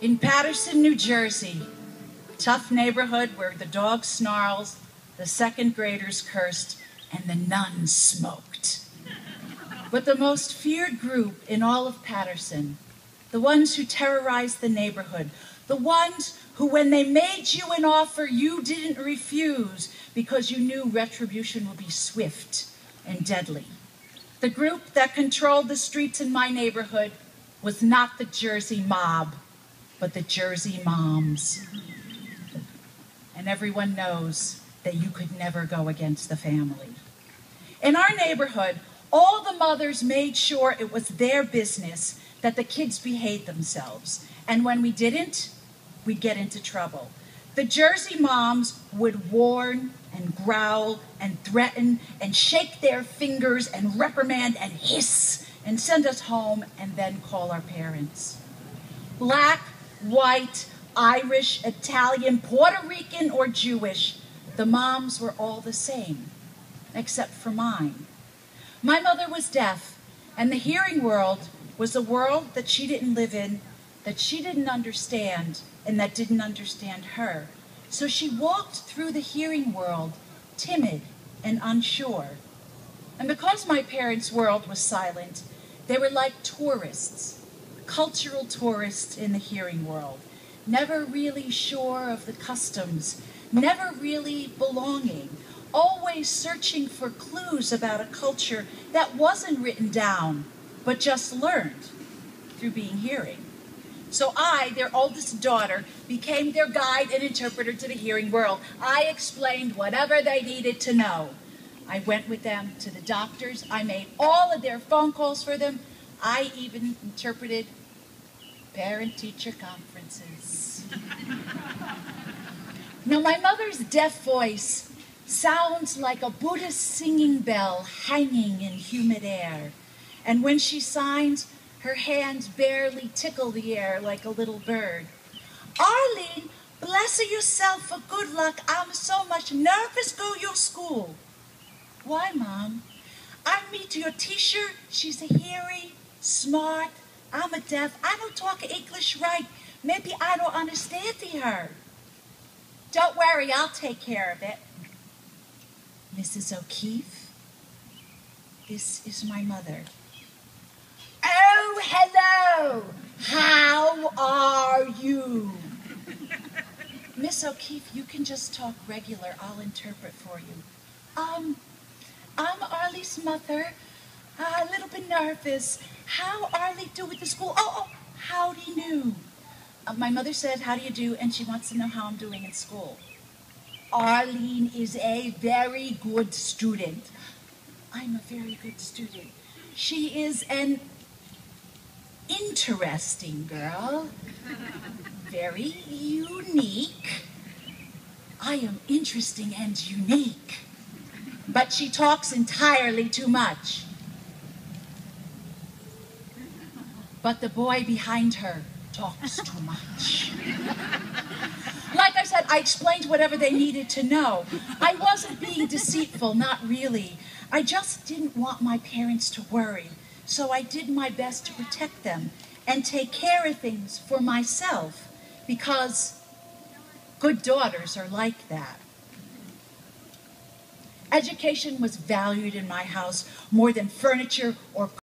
In Paterson, New Jersey, tough neighborhood where the dog snarls, the second graders cursed, and the nuns smoked. But the most feared group in all of Paterson, the ones who terrorized the neighborhood, the ones who, when they made you an offer, you didn't refuse because you knew retribution would be swift and deadly. The group that controlled the streets in my neighborhood was not the Jersey mob, but the Jersey moms. And everyone knows that you could never go against the family. In our neighborhood, all the mothers made sure it was their business that the kids behaved themselves. And when we didn't, we'd get into trouble. The Jersey moms would warn and growl and threaten and shake their fingers and reprimand and hiss and send us home and then call our parents. Black, white, Irish, Italian, Puerto Rican, or Jewish, the moms were all the same, except for mine. My mother was deaf, and the hearing world was a world that she didn't live in, that she didn't understand, and that didn't understand her. So she walked through the hearing world, timid and unsure. And because my parents' world was silent, they were like tourists, cultural tourists in the hearing world, never really sure of the customs, never really belonging, always searching for clues about a culture that wasn't written down, but just learned through being hearing. So I, their oldest daughter, became their guide and interpreter to the hearing world. I explained whatever they needed to know. I went with them to the doctors. I made all of their phone calls for them. I even interpreted parent-teacher conferences. Now, my mother's deaf voice sounds like a Buddhist singing bell hanging in humid air. And when she signs, her hands barely tickle the air like a little bird. Arlene, bless yourself for good luck. I'm so much nervous go your school. Why, Mom? I meet your teacher. She's a hearing, smart. I'm a deaf. I don't talk English right. Maybe I don't understand her. Don't worry, I'll take care of it. Mrs. O'Keefe, this is my mother. Oh, hello! How are you? Miss O'Keefe, you can just talk regular. I'll interpret for you. I'm Arlie's mother. A little bit nervous. How Arlie do with the school? Oh, howdy do. My mother said, how do you do? And she wants to know how I'm doing in school. Arlene is a very good student. I'm a very good student. She is an interesting girl. Very unique. I am interesting and unique. But she talks entirely too much. But the boy behind her talks too much. Like I said, I explained whatever they needed to know. I wasn't being deceitful, not really. I just didn't want my parents to worry, so I did my best to protect them and take care of things for myself, because good daughters are like that. Education was valued in my house more than furniture or